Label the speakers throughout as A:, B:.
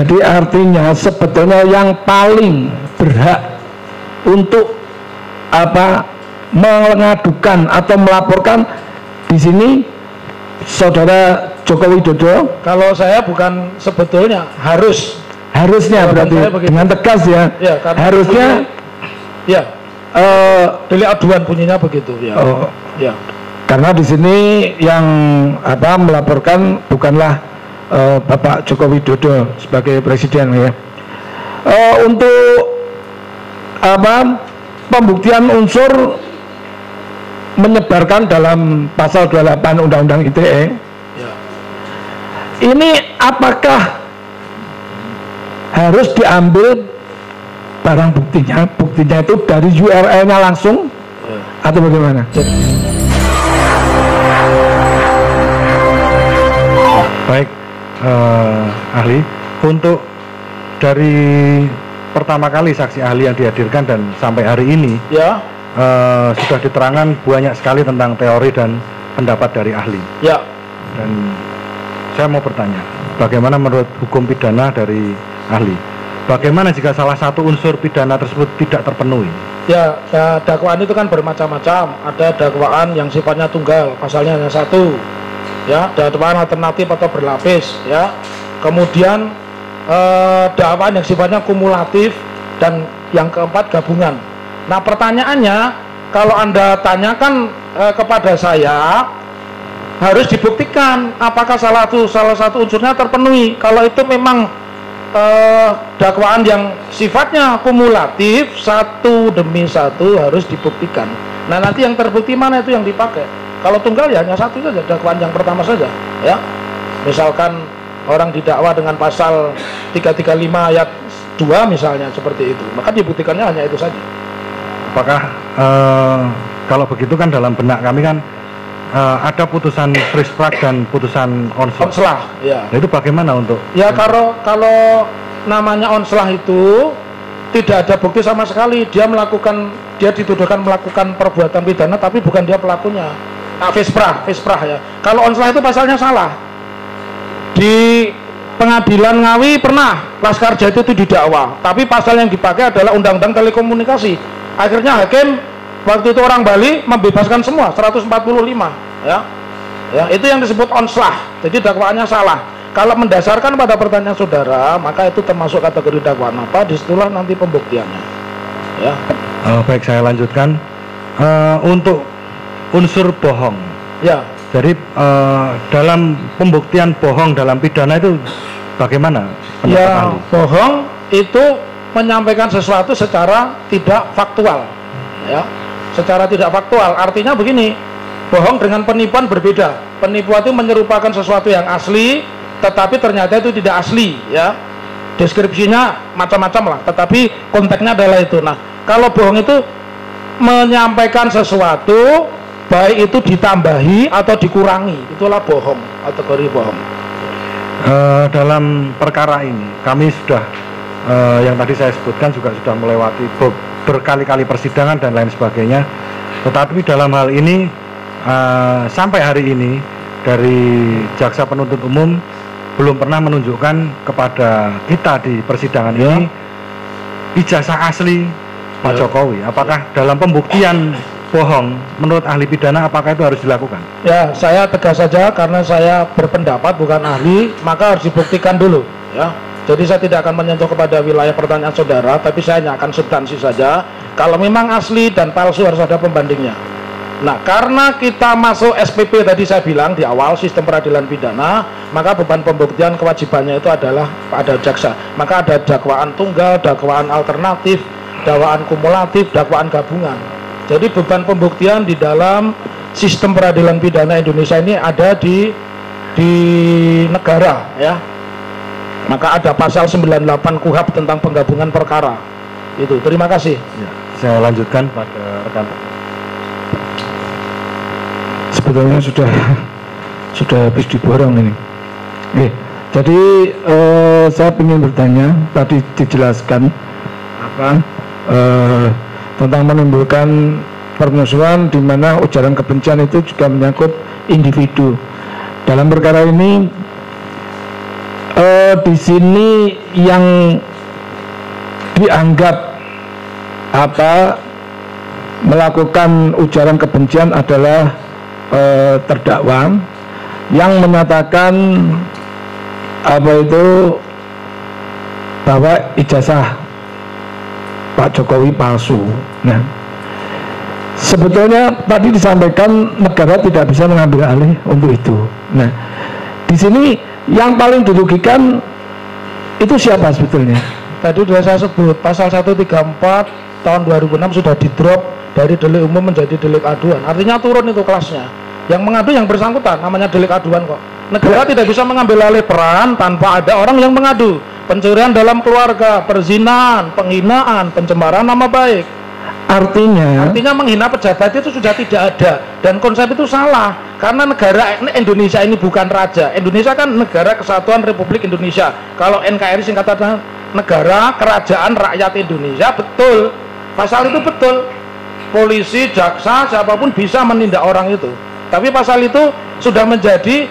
A: Jadi artinya sebetulnya yang paling berhak untuk mengadukan atau melaporkan di sini Saudara Joko Widodo.
B: Kalau saya bukan sebetulnya, harusnya
A: berarti dengan tegas ya.
B: Ya
A: harusnya
B: ya delik aduan bunyinya begitu ya. Ya.
A: Karena di sini yang melaporkan bukanlah Bapak Joko Widodo sebagai presiden ya. Untuk pembuktian unsur menyebarkan dalam pasal 28 Undang-Undang ITE ya. Ini apakah harus diambil barang buktinya itu dari URL-nya langsung ya, atau bagaimana?
C: Baik, ahli, untuk dari pertama kali saksi ahli yang dihadirkan dan sampai hari ini ya, sudah diterangkan banyak sekali tentang teori dan pendapat dari ahli ya. Dan saya mau bertanya, bagaimana menurut hukum pidana dari ahli, bagaimana jika salah satu unsur pidana tersebut tidak terpenuhi?
B: Ya, dakwaan itu kan bermacam-macam. Ada dakwaan yang sifatnya tunggal, pasalnya hanya satu ya, dakwaan alternatif atau berlapis ya. Kemudian dakwaan yang sifatnya kumulatif, dan yang keempat gabungan. Nah, pertanyaannya, kalau Anda tanyakan kepada saya, harus dibuktikan apakah salah satu unsurnya terpenuhi. Kalau itu memang dakwaan yang sifatnya kumulatif, satu demi satu harus dibuktikan. Nah, nanti yang terbukti mana itu yang dipakai. Kalau tunggal ya hanya satu saja, dakwaan yang pertama saja ya. Misalkan orang didakwa dengan pasal 335 ayat 2 misalnya, seperti itu, maka dibuktikannya hanya itu saja.
C: Apakah kalau begitu kan dalam benak kami kan ada putusan frisprak dan putusan onslah
B: ya.
C: Nah, itu bagaimana untuk
B: ya? Kalau namanya onslah itu tidak ada bukti sama sekali, dia dituduhkan melakukan perbuatan pidana tapi bukan dia pelakunya. Nah, fisprah ya. Kalau onslah itu pasalnya salah. Di Pengadilan Ngawi pernah Laskar Jati itu didakwa, tapi pasal yang dipakai adalah Undang-Undang Telekomunikasi. Akhirnya hakim waktu itu orang Bali membebaskan semua 145 ya. Ya, itu yang disebut onslah. Jadi dakwaannya salah. Kalau mendasarkan pada pertanyaan saudara, maka itu termasuk kategori dakwaan apa, disitulah nanti pembuktiannya. Ya.
C: Baik, saya lanjutkan. Untuk unsur bohong. Ya. Jadi dalam pembuktian bohong dalam pidana itu bagaimana?
B: Ya, bohong itu menyampaikan sesuatu secara tidak faktual, ya, secara tidak faktual. Artinya begini, bohong dengan penipuan berbeda. Penipuan itu menyerupakan sesuatu yang asli, tetapi ternyata itu tidak asli, ya. Deskripsinya macam-macam lah, tetapi konteksnya adalah itu. Nah, kalau bohong itu menyampaikan sesuatu, baik itu ditambahi atau dikurangi, itulah bohong, kategori bohong.
C: Dalam perkara ini, kami sudah yang tadi saya sebutkan juga sudah melewati berkali-kali persidangan dan lain sebagainya. Tetapi dalam hal ini sampai hari ini dari jaksa penuntut umum belum pernah menunjukkan kepada kita di persidangan ini ijazah asli Pak Jokowi. Apakah dalam pembuktian bohong menurut ahli pidana apakah itu harus dilakukan? Ya, saya tegas saja karena saya berpendapat bukan ahli, maka harus dibuktikan dulu ya. Jadi saya tidak akan menyentuh kepada wilayah pertanyaan saudara, tapi saya hanya akan substansi saja. Kalau memang asli dan palsu harus ada pembandingnya. Nah, karena kita masuk SPP tadi saya bilang di awal sistem peradilan pidana, maka beban pembuktian kewajibannya itu adalah pada jaksa. Maka ada dakwaan tunggal, dakwaan alternatif, dakwaan kumulatif, dakwaan gabungan. Jadi beban pembuktian di dalam sistem peradilan pidana Indonesia ini ada di negara ya. Maka ada pasal 98 KUHP tentang penggabungan perkara. Itu. Terima kasih. Ya, saya lanjutkan pada rekan.
A: Sebetulnya sudah habis diborong ini. Jadi saya ingin bertanya, tadi dijelaskan tentang menimbulkan permusuhan di mana ujaran kebencian itu juga menyangkut individu. Dalam perkara ini di sini yang dianggap melakukan ujaran kebencian adalah terdakwa yang menyatakan bahwa ijazah Pak Jokowi palsu. Nah, sebetulnya tadi disampaikan negara tidak bisa mengambil alih untuk itu. Nah, di sini yang paling dirugikan itu siapa sebetulnya?
B: Tadi sudah saya sebut, pasal 134 tahun 2006 sudah di-drop dari delik umum menjadi delik aduan. Artinya turun itu kelasnya. Yang mengadu yang bersangkutan, namanya delik aduan kok. Negara tidak bisa mengambil alih peran tanpa ada orang yang mengadu. Pencurian dalam keluarga, perzinahan, penghinaan, pencemaran nama baik. Artinya menghina pejabat itu sudah tidak ada, dan konsep itu salah karena negara Indonesia ini bukan raja. Indonesia kan negara kesatuan Republik Indonesia. Kalau NKRI singkatan negara kerajaan rakyat Indonesia, betul. Pasal itu betul. Polisi, jaksa, siapapun bisa menindak orang itu. Tapi pasal itu sudah menjadi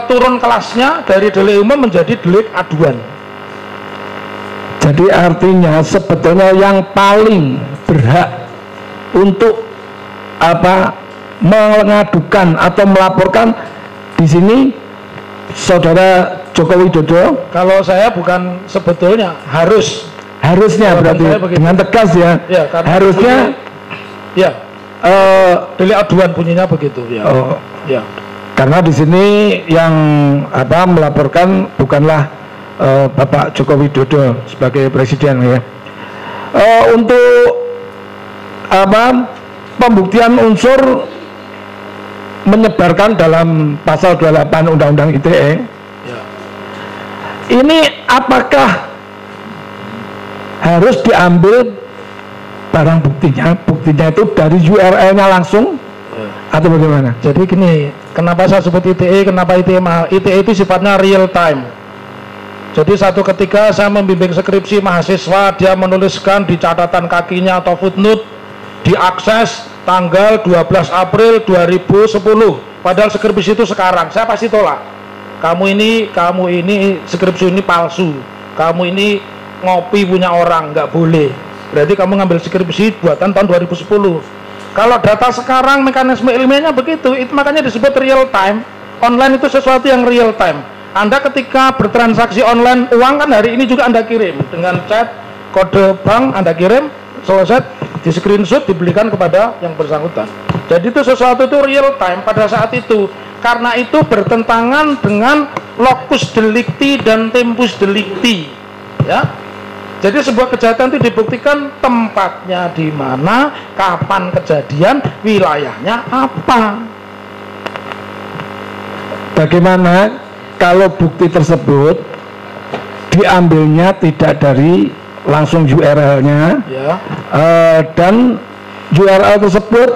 B: turun kelasnya dari delik umum menjadi delik aduan.
A: Jadi artinya sebetulnya yang paling berhak untuk mengadukan atau melaporkan di sini saudara Joko Widodo.
B: Kalau saya bukan sebetulnya, harusnya
A: berarti dengan tegas ya, harusnya
B: ya delik aduan bunyinya begitu ya. Ya.
A: Karena di sini yang melaporkan bukanlah Bapak Joko Widodo sebagai presiden ya. Untuk pembuktian unsur menyebarkan dalam pasal 28 Undang-Undang ITE ya. Ini apakah harus diambil barang buktinya itu dari URL-nya langsung atau bagaimana?
B: Jadi gini, kenapa saya sebut ITE, kenapa ITE mahal? ITE itu sifatnya real time. Jadi satu ketika saya membimbing skripsi mahasiswa, dia menuliskan di catatan kakinya atau footnote, diakses tanggal 12 April 2010, padahal skripsi itu sekarang, saya pasti tolak. Kamu ini skripsi ini palsu, kamu ini ngopi punya orang, nggak boleh. Berarti kamu ngambil skripsi buatan tahun 2010. Kalau data sekarang mekanisme ilmiahnya begitu, itu makanya disebut real time. Online itu sesuatu yang real time. Anda ketika bertransaksi online uang kan hari ini juga Anda kirim dengan chat, kode bank Anda kirim, selesai di screenshot dibelikan kepada yang bersangkutan. Jadi itu sesuatu itu real time pada saat itu. Karena itu bertentangan dengan locus delicti dan tempus delicti. Ya. Jadi sebuah kejahatan itu dibuktikan tempatnya di mana, kapan kejadian, wilayahnya apa.
A: Bagaimana kalau bukti tersebut diambilnya tidak dari langsung URL-nya ya. Dan URL tersebut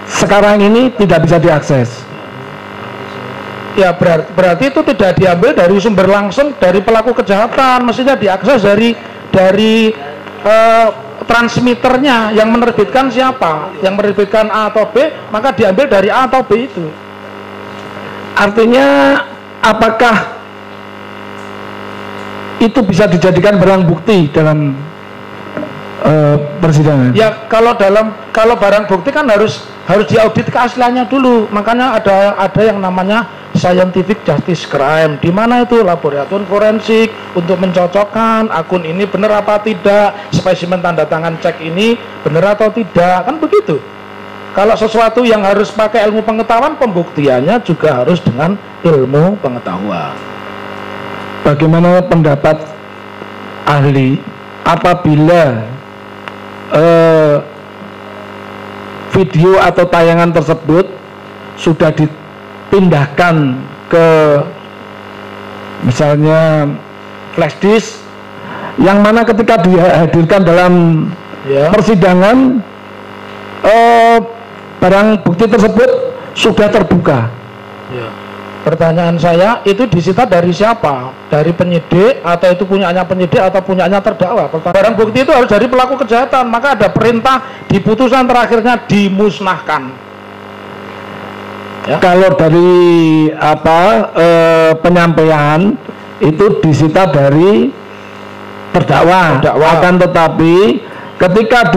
A: sekarang ini tidak bisa diakses?
B: Ya berarti itu tidak diambil dari sumber langsung dari pelaku kejahatan, mestinya diakses dari transmitternya. Yang menerbitkan siapa? Yang menerbitkan A atau B, maka diambil dari A atau B itu.
A: Artinya apakah itu bisa dijadikan barang bukti dalam persidangan?
B: Ya kalau barang bukti kan harus diaudit keasliannya dulu. Makanya ada yang namanya scientific justice crime, di mana itu laboratorium forensik untuk mencocokkan akun ini benar apa tidak, spesimen tanda tangan cek ini benar atau tidak, kan begitu. Kalau sesuatu yang harus pakai ilmu pengetahuan, pembuktiannya juga harus dengan ilmu pengetahuan.
A: Bagaimana pendapat ahli apabila video atau tayangan tersebut sudah dipindahkan ke misalnya flash disk, yang mana ketika dihadirkan dalam persidangan barang bukti tersebut sudah terbuka?
B: Pertanyaan saya, itu disita dari siapa? Dari penyidik atau itu punyanya penyidik atau punyanya terdakwa? Barang bukti itu harus dari pelaku kejahatan, maka ada perintah di putusan terakhirnya dimusnahkan.
A: Ya. Kalau dari penyampaian itu disita dari terdakwa. Akan tetapi ketika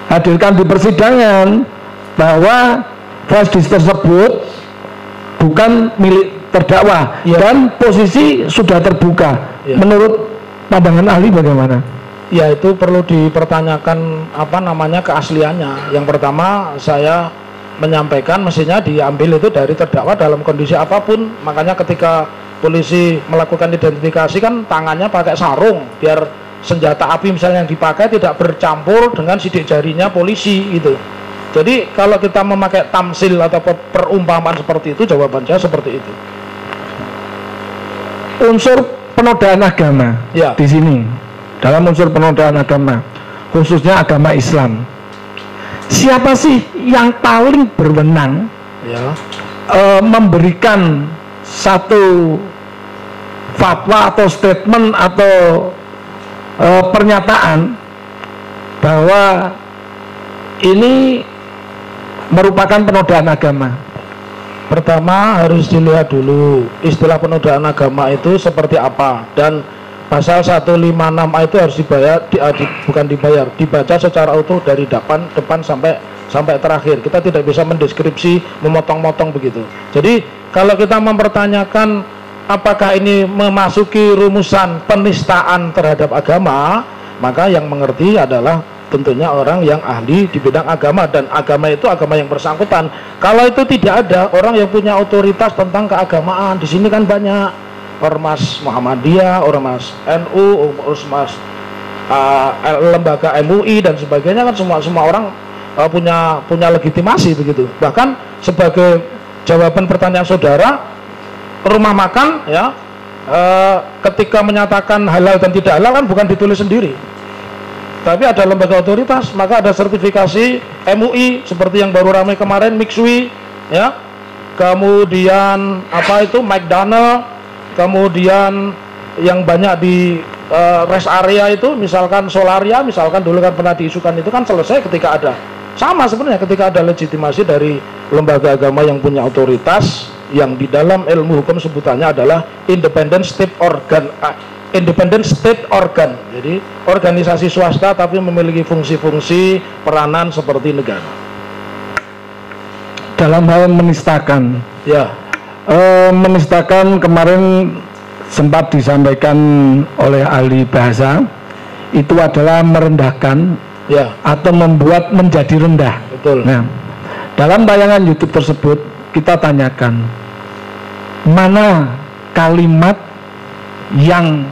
A: dihadirkan di persidangan bahwa flash disk tersebut bukan milik terdakwa dan posisi sudah terbuka. Menurut pandangan ahli bagaimana?
B: Ya, itu perlu dipertanyakan keasliannya. Yang pertama saya menyampaikan mestinya diambil itu dari terdakwa dalam kondisi apapun. Makanya ketika polisi melakukan identifikasi kan tangannya pakai sarung biar senjata api misalnya yang dipakai tidak bercampur dengan sidik jarinya polisi gitu. Jadi kalau kita memakai tamsil atau perumpamaan seperti itu, jawaban saya seperti itu.
A: Unsur penodaan agama di sini, dalam unsur penodaan agama, khususnya agama Islam, siapa sih yang paling berwenang memberikan satu fatwa atau statement atau pernyataan bahwa ini merupakan penodaan agama?
B: Pertama harus dilihat dulu istilah penodaan agama itu seperti apa, dan pasal 156A itu harus dibaca secara utuh dari depan sampai terakhir. Kita tidak bisa mendeskripsi, memotong-motong begitu. Jadi kalau kita mempertanyakan apakah ini memasuki rumusan penistaan terhadap agama, maka yang mengerti adalah tentunya orang yang ahli di bidang agama, dan agama itu agama yang bersangkutan. Kalau itu tidak ada orang yang punya otoritas tentang keagamaan, di sini kan banyak ormas Muhammadiyah, ormas NU, ormas lembaga MUI dan sebagainya, kan semua orang punya legitimasi begitu. Bahkan sebagai jawaban pertanyaan saudara, rumah makan ketika menyatakan halal dan tidak halal kan bukan ditulis sendiri, tapi ada lembaga otoritas, maka ada sertifikasi MUI seperti yang baru ramai kemarin Mixui, kemudian McDonald, kemudian yang banyak di rest area itu misalkan Solaria, misalkan dulu kan pernah diisukan, itu kan selesai ketika ada, sama sebenarnya ketika ada legitimasi dari lembaga agama yang punya otoritas, yang di dalam ilmu hukum sebutannya adalah independent state organ. Jadi organisasi swasta tapi memiliki fungsi-fungsi peranan seperti negara.
A: Dalam hal menistakan, menistakan kemarin sempat disampaikan oleh ahli bahasa, itu adalah merendahkan atau membuat menjadi rendah.
B: Betul.
A: Nah, dalam tayangan YouTube tersebut kita tanyakan, mana kalimat yang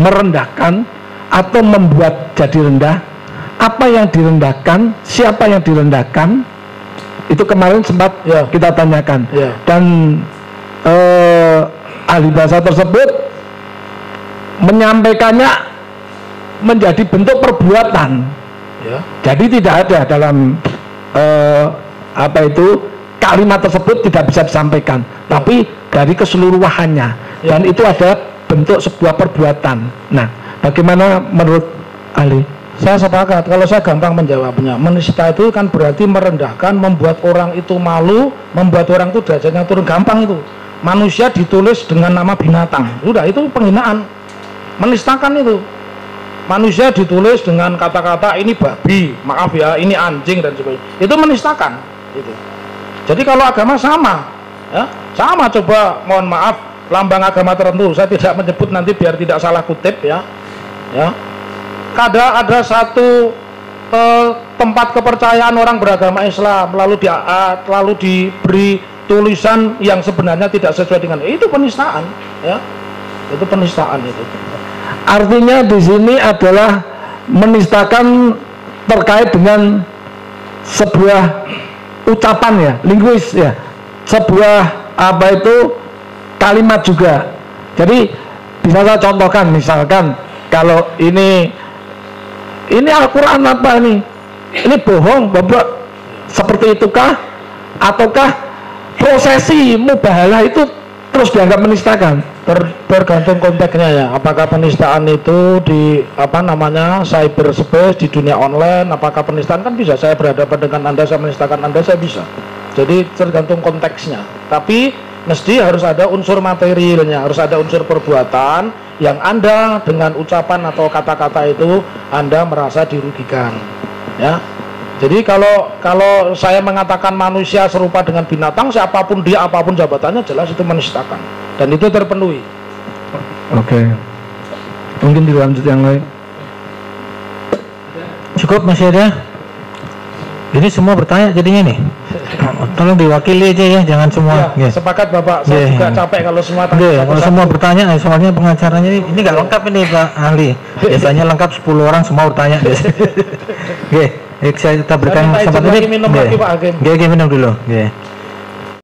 A: merendahkan atau membuat jadi rendah, apa yang direndahkan, siapa yang direndahkan, itu kemarin sempat kita tanyakan. Dan ahli bahasa tersebut menyampaikannya menjadi bentuk perbuatan. Jadi tidak ada dalam kalimat tersebut tidak bisa disampaikan, tapi dari keseluruhannya, dan itu ada bentuk sebuah perbuatan. Nah, bagaimana menurut ahli?
B: Saya sepakat. Kalau saya gampang menjawabnya, menista itu kan berarti merendahkan, membuat orang itu malu, membuat orang itu derajatnya turun. Gampang itu. Manusia ditulis dengan nama binatang, udah itu penghinaan. Menistakan itu. Manusia ditulis dengan kata-kata ini babi, maaf ya, ini anjing dan sebagainya. Itu menistakan. Itu. Jadi kalau agama sama, sama. Coba, mohon maaf, lambang agama tertentu, saya tidak menyebut nanti biar tidak salah kutip ada satu tempat kepercayaan orang beragama Islam lalu diberi tulisan yang sebenarnya tidak sesuai dengan itu penistaan, itu penistaan itu.
A: Artinya di sini adalah menistakan terkait dengan sebuah ucapan linguis sebuah kalimat juga. Jadi bisa saya contohkan, misalkan kalau ini Al-Quran apa ini bohong, bapak, seperti itukah? Ataukah prosesi mubahalah itu terus dianggap menistakan?
B: Tergantung konteksnya ya. Apakah penistaan itu di cyberspace, di dunia online? Apakah penistaan kan bisa saya berhadapan dengan Anda, saya menistakan Anda, saya bisa. Jadi tergantung konteksnya. Tapi mesti harus ada unsur materialnya, harus ada unsur perbuatan yang Anda dengan ucapan atau kata-kata itu Anda merasa dirugikan, ya. Jadi kalau saya mengatakan manusia serupa dengan binatang, siapapun dia, apapun jabatannya, jelas itu menistakan, dan itu terpenuhi.
A: Oke. Mungkin dilanjut yang lain.
D: Cukup masih ada? Ini semua bertanya jadinya nih. Tolong diwakili aja ya, jangan semua.
B: Ya, sepakat Bapak. Saya juga capek kalau semua tanya.
D: Kalau semua bertanya, soalnya pengacaranya ini nggak lengkap ini Pak Ahli. Biasanya lengkap 10 orang semua bertanya. Oke, saya kita berikan kesempatan ini.
B: Minum lagi Pak Hakim.
D: Oke, minum dulu. Oke.